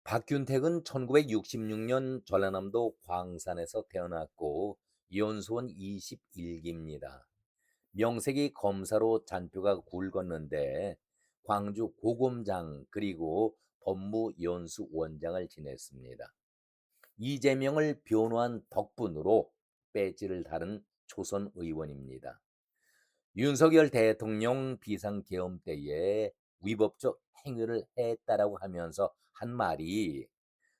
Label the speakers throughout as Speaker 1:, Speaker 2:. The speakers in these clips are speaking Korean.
Speaker 1: 박균택은 1966년 전라남도 광산에서 태어났고 연수원 21기입니다. 명색이 검사로 잔뼈가 굵었는데 광주 고검장 그리고 법무연수원장을 지냈습니다. 이재명을 변호한 덕분으로 배지를 달은 초선 의원입니다. 윤석열 대통령 비상계엄 때에 위법적 행위를 했다라고 하면서 한 말이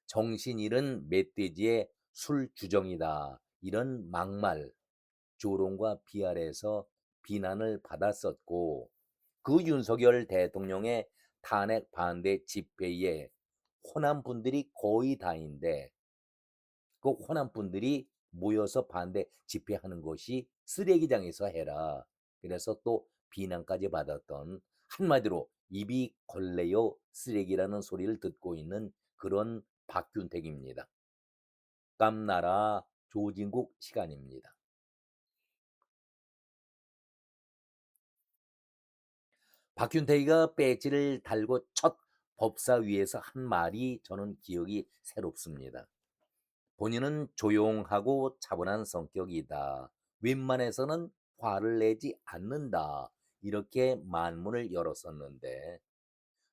Speaker 1: 정신 잃은 멧돼지의 술주정이다. 이런 막말, 조롱과 비아래서 비난을 받았었고 그 윤석열 대통령의 탄핵 반대 집회에 호남 분들이 거의 다인데 그 호남 분들이 모여서 반대 집회하는 것이 쓰레기장에서 해라. 그래서 또 비난까지 받았던 한마디로 입이 걸레요 쓰레기라는 소리를 듣고 있는 그런 박균택입니다. 깜나라 조진국 시간입니다. 박균택이가 배지를 달고 첫 법사위에서 한 말이 저는 기억이 새롭습니다. 본인은 조용하고 차분한 성격이다. 웬만해서는 화를 내지 않는다. 이렇게 만문을 열었었는데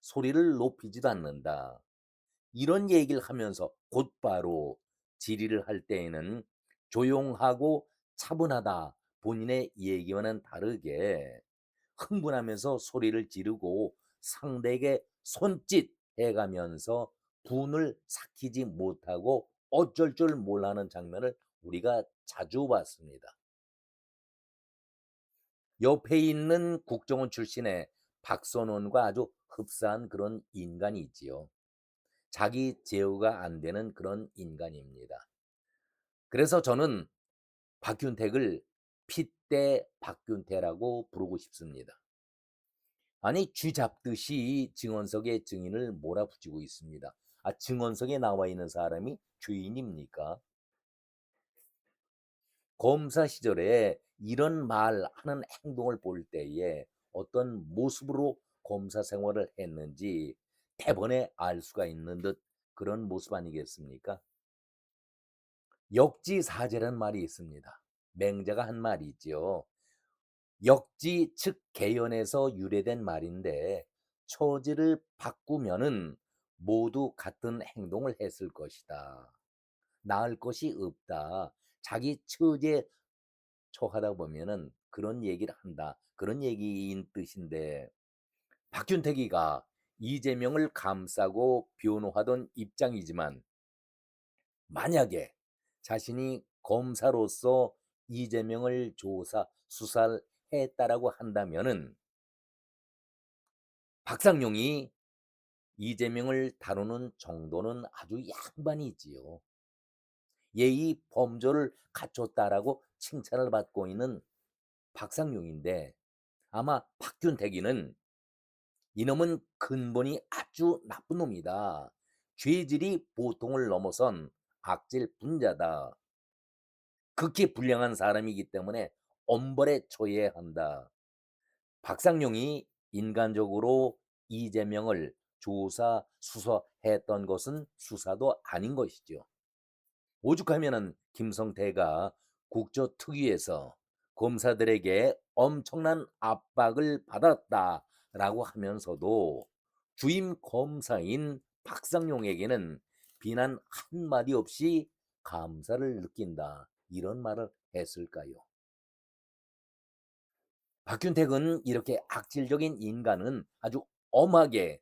Speaker 1: 소리를 높이지도 않는다. 이런 얘기를 하면서 곧바로 질의를 할 때에는 조용하고 차분하다. 본인의 얘기와는 다르게 흥분하면서 소리를 지르고 상대에게 손짓 해가면서 분을 삭히지 못하고 어쩔 줄 몰라하는 장면을 우리가 자주 봤습니다. 옆에 있는 국정원 출신의 박선원과 아주 흡사한 그런 인간이지요. 자기 제어가 안 되는 그런 인간입니다. 그래서 저는 박균택을 핏대 박균태라고 부르고 싶습니다. 아니 쥐 잡듯이 증언석에 증인을 몰아붙이고 있습니다. 증언석에 나와 있는 사람이 죄인입니까? 검사 시절에 이런 말하는 행동을 볼 때에 어떤 모습으로 검사 생활을 했는지 대번에 알 수가 있는 듯 그런 모습 아니겠습니까? 역지사지라는 말이 있습니다. 맹자가 한 말이 있지요. 역지 즉 개연에서 유래된 말인데 처지를 바꾸면은 모두 같은 행동을 했을 것이다. 나을 것이 없다. 자기 처지에 처하다 보면은 그런 얘기를 한다. 그런 얘기인 뜻인데 박균택이가 이재명을 감싸고 변호하던 입장이지만 만약에 자신이 검사로서 이재명을 조사 수사를 했다라고 한다면은 박상용이 이재명을 다루는 정도는 아주 양반이지요. 예의 범절을 갖췄다라고 칭찬을 받고 있는 박상용인데 아마 박균택이는 이놈은 근본이 아주 나쁜 놈이다. 죄질이 보통을 넘어선 악질 분자다. 극히 불량한 사람이기 때문에 엄벌에 처해야 한다. 박상용이 인간적으로 이재명을 조사, 수사했던 것은 수사도 아닌 것이죠. 오죽하면은 김성태가 국조특위에서 검사들에게 엄청난 압박을 받았다라고 하면서도 주임 검사인 박상용에게는 비난 한마디 없이 감사를 느낀다. 이런 말을 했을까요? 박균택은 이렇게 악질적인 인간은 아주 엄하게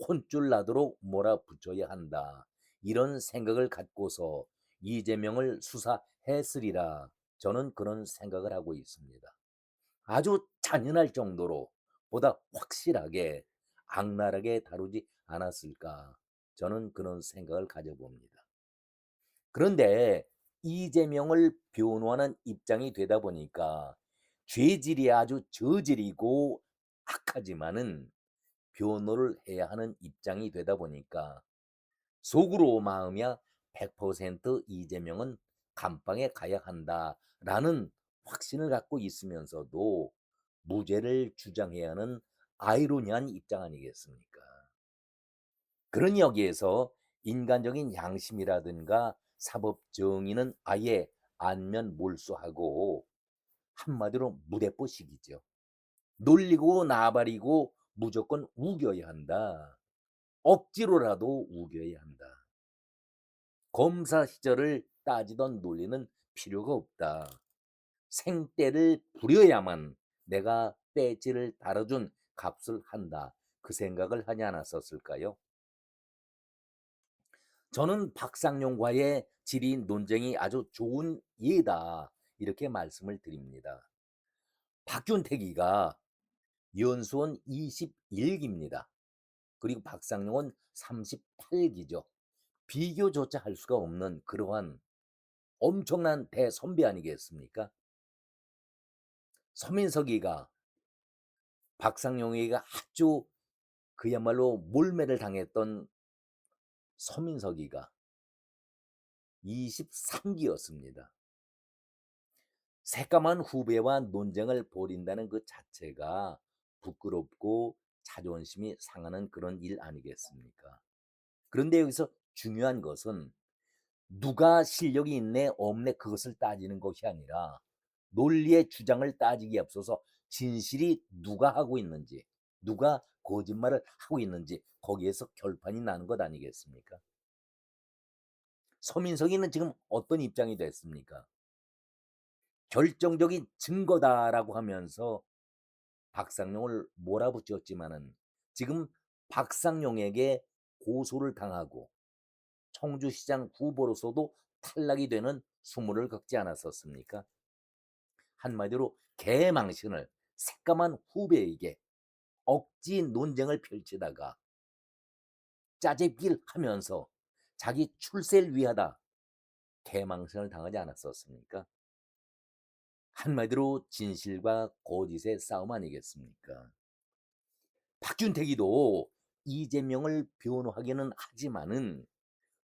Speaker 1: 혼쭐 나도록 몰아붙여야 한다. 이런 생각을 갖고서 이재명을 수사했으리라 저는 그런 생각을 하고 있습니다. 아주 잔인할 정도로 보다 확실하게 악랄하게 다루지 않았을까 저는 그런 생각을 가져봅니다. 그런데 이재명을 변호하는 입장이 되다 보니까 죄질이 아주 저질이고 악하지만은 변호를 해야 하는 입장이 되다 보니까 속으로 마음이야 100% 이재명은 감방에 가야 한다라는 확신을 갖고 있으면서도 무죄를 주장해야 하는 아이러니한 입장 아니겠습니까? 그런 여기에서 인간적인 양심이라든가 사법 정의는 아예 안면 몰수하고 한마디로 무대뽀식이죠. 놀리고 나발이고 무조건 우겨야 한다. 억지로라도 우겨야 한다. 검사 시절을 따지던 논리는 필요가 없다. 생떼를 부려야만 내가 배지를 달아준 값을 한다. 그 생각을 하지 않았었을까요? 저는 박상용과의 질의 논쟁이 아주 좋은 예다. 이렇게 말씀을 드립니다. 박균택이가 연수원 21기입니다. 그리고 박상용은 38기죠. 비교조차 할 수가 없는 그러한 엄청난 대선배 아니겠습니까? 서민석이가 박상용에게 아주 그야말로 몰매를 당했던 서민석이가 23기였습니다. 새까만 후배와 논쟁을 벌인다는 그 자체가 부끄럽고 자존심이 상하는 그런 일 아니겠습니까? 그런데 여기서 중요한 것은 누가 실력이 있네 없네 그것을 따지는 것이 아니라 논리의 주장을 따지기에 앞서서 진실이 누가 하고 있는지, 누가 거짓말을 하고 있는지 거기에서 결판이 나는 것 아니겠습니까? 서민석이는 지금 어떤 입장이 됐습니까? 결정적인 증거다라고 하면서 박상용을 몰아붙였지만은 지금 박상용에게 고소를 당하고 청주시장 후보로서도 탈락이 되는 수모를 겪지 않았었습니까? 한마디로 개망신을 새까만 후배에게 억지 논쟁을 펼치다가 짜집기를 하면서 자기 출세를 위하다 개망신을 당하지 않았었습니까? 한마디로 진실과 거짓의 싸움 아니겠습니까? 박준택이도 이재명을 변호하기는 하지만은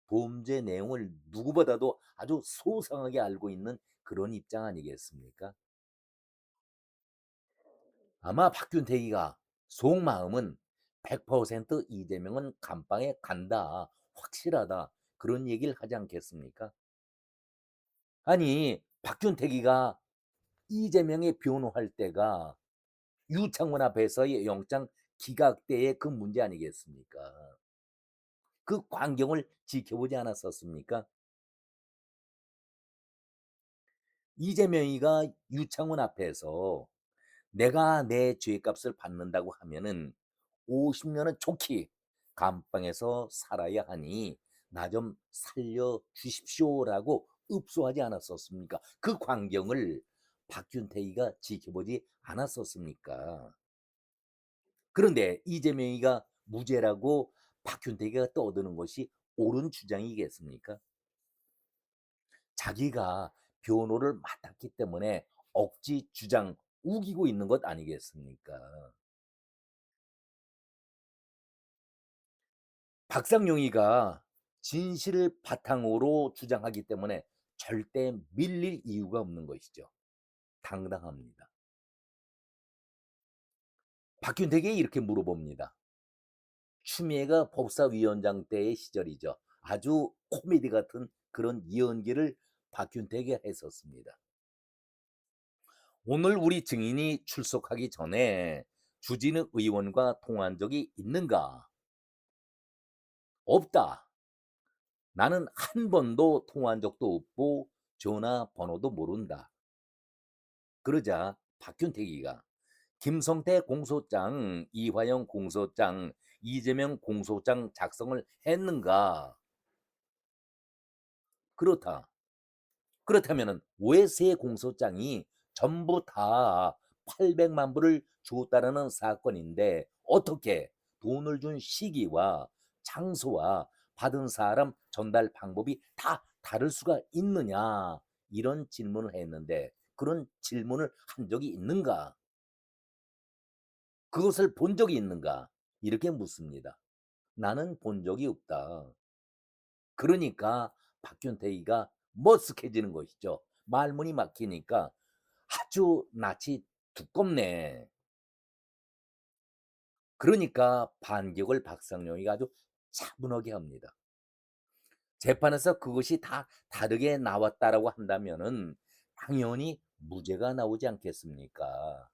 Speaker 1: 범죄 내용을 누구보다도 아주 소상하게 알고 있는 그런 입장 아니겠습니까? 아마 박균택이가 속마음은 100% 이재명은 감방에 간다. 확실하다. 그런 얘기를 하지 않겠습니까? 아니, 박균택이가 이재명의 변호할 때가 유창훈 앞에서의 영장 기각 때의 그 문제 아니겠습니까? 그 광경을 지켜보지 않았었습니까? 이재명이가 유창훈 앞에서 내가 내 죄값을 받는다고 하면은 50년은 좋게 감방에서 살아야 하니 나 좀 살려 주십시오라고 읍소하지 않았었습니까? 그 광경을 박균택이가 지켜보지 않았었습니까? 그런데 이재명이가 무죄라고 박균택이가 떠드는 것이 옳은 주장이겠습니까? 자기가 변호를 맡았기 때문에 억지 주장 우기고 있는 것 아니겠습니까? 박상용이가 진실을 바탕으로 주장하기 때문에 절대 밀릴 이유가 없는 것이죠. 당당합니다. 박균택에게 이렇게 물어봅니다. 추미애가 법사위원장 때의 시절이죠. 아주 코미디 같은 그런 연기를 박균택이 했었습니다. 오늘 우리 증인이 출석하기 전에 주진우 의원과 통화한 적이 있는가? 없다. 나는 한 번도 통화한 적도 없고 전화번호도 모른다. 그러자 박균택이가 김성태 공소장, 이화영 공소장, 이재명 공소장 작성을 했는가? 그렇다. 그렇다면은 왜 세 공소장이 전부 다 800만 불을 줬다라는 사건인데 어떻게 돈을 준 시기와 장소와 받은 사람 전달 방법이 다 다를 수가 있느냐? 이런 질문을 했는데 그런 질문을 한 적이 있는가? 그것을 본 적이 있는가? 이렇게 묻습니다. 나는 본 적이 없다. 그러니까 박균택이가 머쓱해지는 것이죠. 말문이 막히니까 아주 낯이 두껍네. 그러니까 반격을 박상용이가 아주 차분하게 합니다. 재판에서 그것이 다 다르게 나왔다라고 한다면은 당연히 무죄가 나오지 않겠습니까?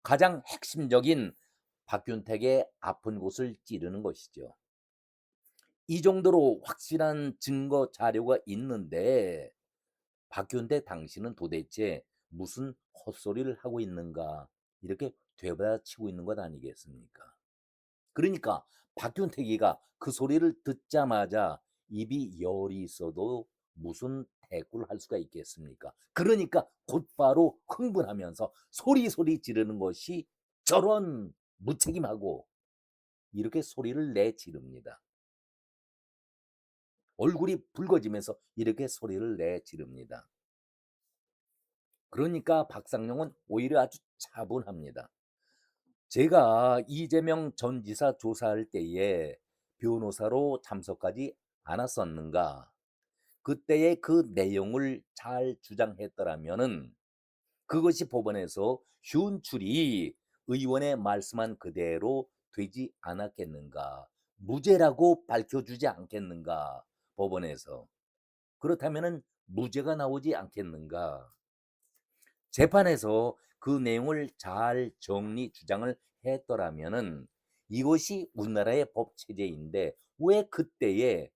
Speaker 1: 가장 핵심적인 박균택의 아픈 곳을 찌르는 것이죠. 이 정도로 확실한 증거 자료가 있는데 박균택 당신은 도대체 무슨 헛소리를 하고 있는가 이렇게 되받아치고 있는 것 아니겠습니까? 그러니까 박균택이가 그 소리를 듣자마자 입이 열이 있어도 무슨 대꾸를 할 수가 있겠습니까? 그러니까 곧바로 흥분하면서 소리 지르는 것이 저런 무책임하고 이렇게 소리를 내지릅니다. 얼굴이 붉어지면서 이렇게 소리를 내지릅니다. 그러니까 박상용은 오히려 아주 차분합니다. 제가 이재명 전 지사 조사할 때에 변호사로 참석하지 않았었는가? 그때의 그 내용을 잘 주장했더라면은 그것이 법원에서 현출이 의원의 말씀한 그대로 되지 않았겠는가? 무죄라고 밝혀주지 않겠는가? 법원에서. 그렇다면은 무죄가 나오지 않겠는가? 재판에서 그 내용을 잘 정리 주장을 했더라면은 이것이 우리나라의 법 체제인데 왜 그때에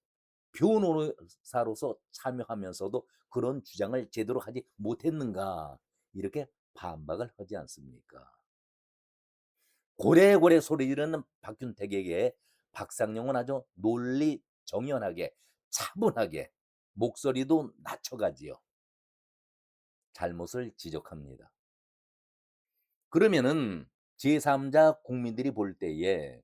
Speaker 1: 변호사로서 참여하면서도 그런 주장을 제대로 하지 못했는가 이렇게 반박을 하지 않습니까? 고래고래 소리 지르는 박균택에게 박상용은 아주 논리 정연하게 차분하게 목소리도 낮춰가지요. 잘못을 지적합니다. 그러면은 제3자 국민들이 볼 때에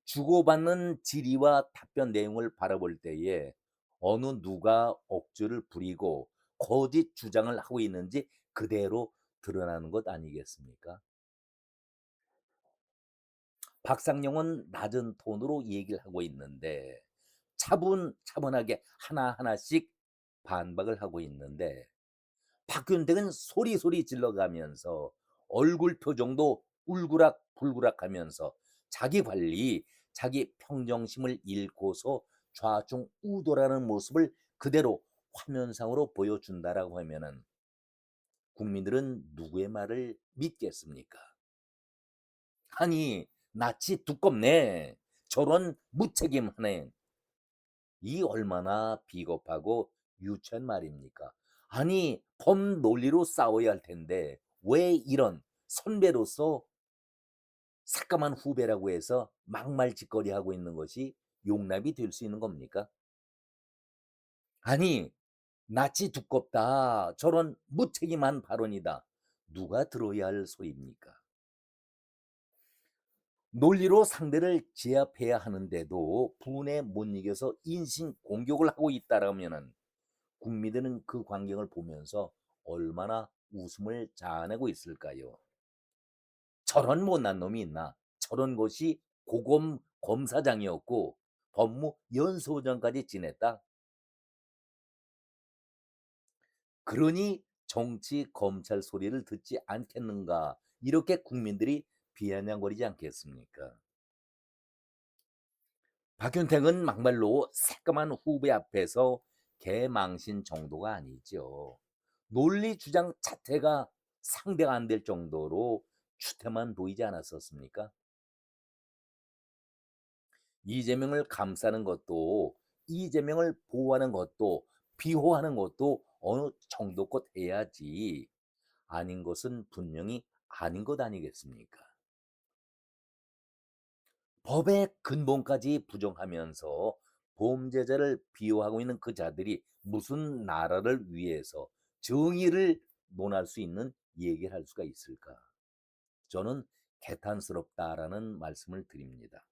Speaker 1: 주고받는 질의와 답변 내용을 바라볼 때에 어느 누가 억지를 부리고 거짓 주장을 하고 있는지 그대로 드러나는 것 아니겠습니까? 박상용은 낮은 톤으로 얘기를 하고 있는데 차분하게 하나하나씩 반박을 하고 있는데 박균택은 소리 질러가면서 얼굴 표정도 울그락불그락하면서 자기 관리, 자기 평정심을 잃고서 좌중우돌하는 모습을 그대로 화면상으로 보여준다라고 하면은 국민들은 누구의 말을 믿겠습니까? 아니, 낯이 두껍네. 저런 무책임하네. 이 얼마나 비겁하고 유치한 말입니까? 아니, 법 논리로 싸워야 할 텐데 왜 이런 선배로서 새까만 후배라고 해서 막말짓거리하고 있는 것이 용납이 될 수 있는 겁니까? 아니, 낯이 두껍다. 저런 무책임한 발언이다. 누가 들어야 할 소리입니까? 논리로 상대를 제압해야 하는데도 분에 못 이겨서 인신 공격을 하고 있다라면은 국민들은 그 광경을 보면서 얼마나 웃음을 자아내고 있을까요? 저런 못난 놈이 있나? 저런 것이 고검 검사장이었고 법무연수원장까지 지냈다. 그러니 정치 검찰 소리를 듣지 않겠는가? 이렇게 국민들이 비아냥거리지 않겠습니까? 박균택은 막말로 새까만 후배 앞에서 개망신 정도가 아니죠. 논리 주장 자체가 상대가 안 될 정도로 추태만 보이지 않았었습니까? 이재명을 감싸는 것도 이재명을 보호하는 것도 비호하는 것도 어느 정도껏 해야지 아닌 것은 분명히 아닌 것 아니겠습니까? 법의 근본까지 부정하면서 범죄자를 비호하고 있는 그 자들이 무슨 나라를 위해서 정의를 논할 수 있는 얘기를 할 수가 있을까? 저는 개탄스럽다라는 말씀을 드립니다.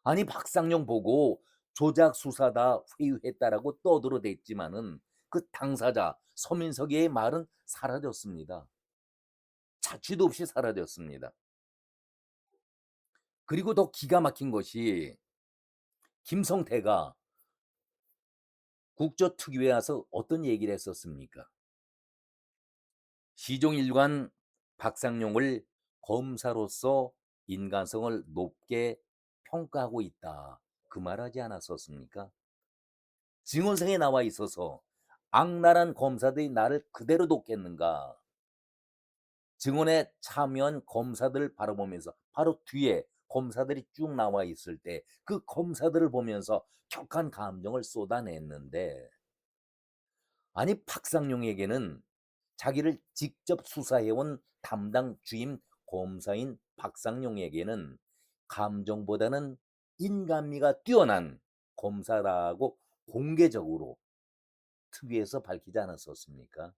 Speaker 1: 아니 박상용 보고 조작 수사다 회유했다라고 떠들어댔지만은 그 당사자 서민석이의 말은 사라졌습니다. 자취도 없이 사라졌습니다. 그리고 더 기가 막힌 것이 김성태가 국조특위에 와서 어떤 얘기를 했었습니까? 시종일관 박상용을 검사로서 인간성을 높게 평가하고 있다. 그 말하지 않았었습니까? 증언서에 나와 있어서 악랄한 검사들이 나를 그대로 돕겠는가. 증언에 참여한 검사들을 바라보면서 바로 뒤에 검사들이 쭉 나와 있을 때 그 검사들을 보면서 격한 감정을 쏟아냈는데, 아니 박상용에게는 자기를 직접 수사해온 담당 주임 검사인 박상용에게는 감정보다는 인간미가 뛰어난 검사라고 공개적으로 특위에서 밝히지 않았었습니까?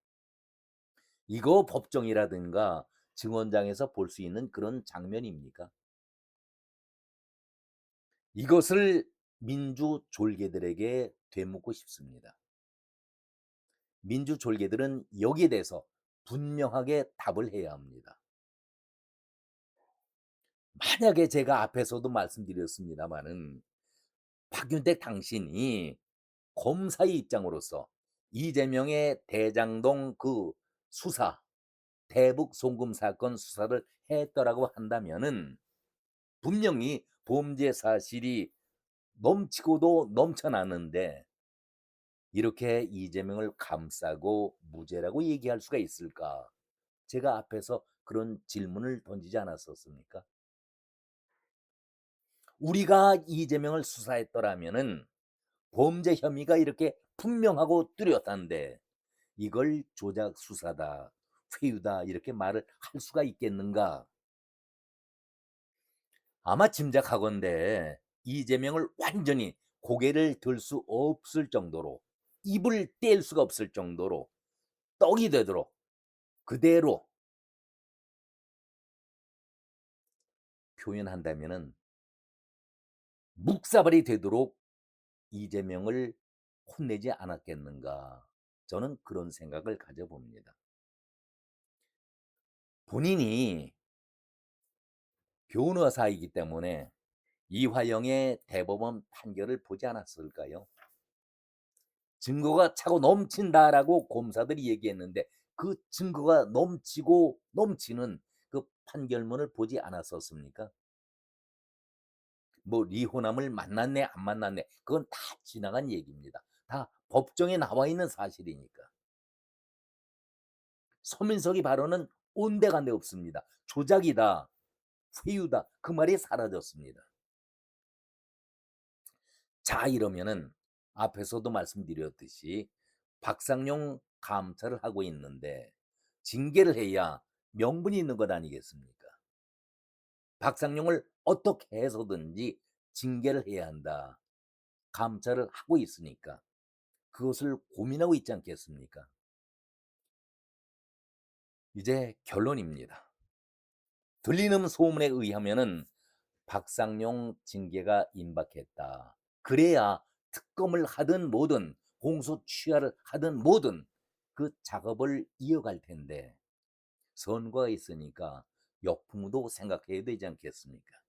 Speaker 1: 이거 법정이라든가 증언장에서 볼 수 있는 그런 장면입니까? 이것을 민주 졸개들에게 되묻고 싶습니다. 민주 졸개들은 여기에 대해서 분명하게 답을 해야 합니다. 만약에 제가 앞에서도 말씀드렸습니다마는 박윤택 당신이 검사의 입장으로서 이재명의 대장동 그 수사, 대북 송금 사건 수사를 했더라고 한다면은 분명히 범죄 사실이 넘치고도 넘쳐나는데 이렇게 이재명을 감싸고 무죄라고 얘기할 수가 있을까? 제가 앞에서 그런 질문을 던지지 않았었습니까? 우리가 이재명을 수사했더라면은 범죄 혐의가 이렇게 분명하고 뚜렷한데 이걸 조작 수사다, 회유다 이렇게 말을 할 수가 있겠는가? 아마 짐작하건대 이재명을 완전히 고개를 들 수 없을 정도로, 입을 뗄 수가 없을 정도로 떡이 되도록 그대로 표현한다면은 묵사발이 되도록 이재명을 혼내지 않았겠는가. 저는 그런 생각을 가져봅니다. 본인이 변호사이기 때문에 이화영의 대법원 판결을 보지 않았을까요? 증거가 차고 넘친다라고 검사들이 얘기했는데 그 증거가 넘치고 넘치는 그 판결문을 보지 않았었습니까? 뭐 리호남을 만났네 안 만났네 그건 다 지나간 얘기입니다. 다 법정에 나와 있는 사실이니까. 서민석이 발언은 온데간데 없습니다. 조작이다, 회유다 그 말이 사라졌습니다. 자 이러면은 앞에서도 말씀드렸듯이 박상용 감찰을 하고 있는데 징계를 해야 명분이 있는 것 아니겠습니까? 박상용을 어떻게 해서든지 징계를 해야 한다. 감찰을 하고 있으니까 그것을 고민하고 있지 않겠습니까? 이제 결론입니다. 들리는 소문에 의하면은 박상용 징계가 임박했다. 그래야 특검을 하든 뭐든 공소 취하를 하든 뭐든 그 작업을 이어갈 텐데 선거가 있으니까 역풍도 생각해야 되지 않겠습니까?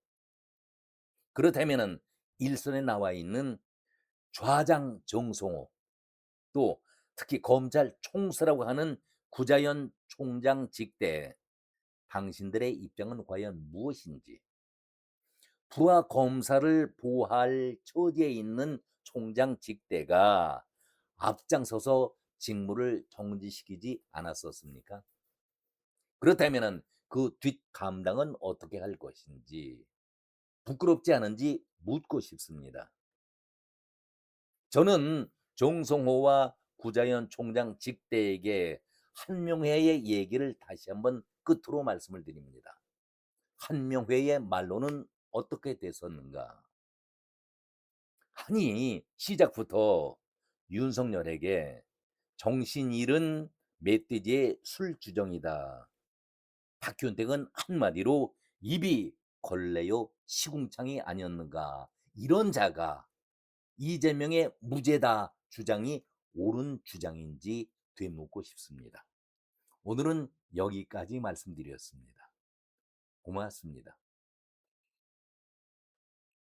Speaker 1: 그렇다면은 일선에 나와 있는 좌장 정성호 또 특히 검찰 총수라고 하는 구자연 총장 직대 당신들의 입장은 과연 무엇인지 부하 검사를 보호할 처지에 있는 총장 직대가 앞장서서 직무를 정지시키지 않았었습니까? 그렇다면은 그 뒷감당은 어떻게 할 것인지 부끄럽지 않은지 묻고 싶습니다. 저는 정성호와 구자연 총장 직대에게 한명회의 얘기를 다시 한번 끝으로 말씀을 드립니다. 한명회의 말로는 어떻게 됐었는가? 아니 시작부터 윤석열에게 "정신 잃은 멧돼지의 술주정이다." 박균택은 한마디로 "입이 걸레요 시궁창이 아니었는가." 이런 자가 이재명의 무죄다 주장이 옳은 주장인지 되묻고 싶습니다. 오늘은 여기까지 말씀드렸습니다. 고맙습니다.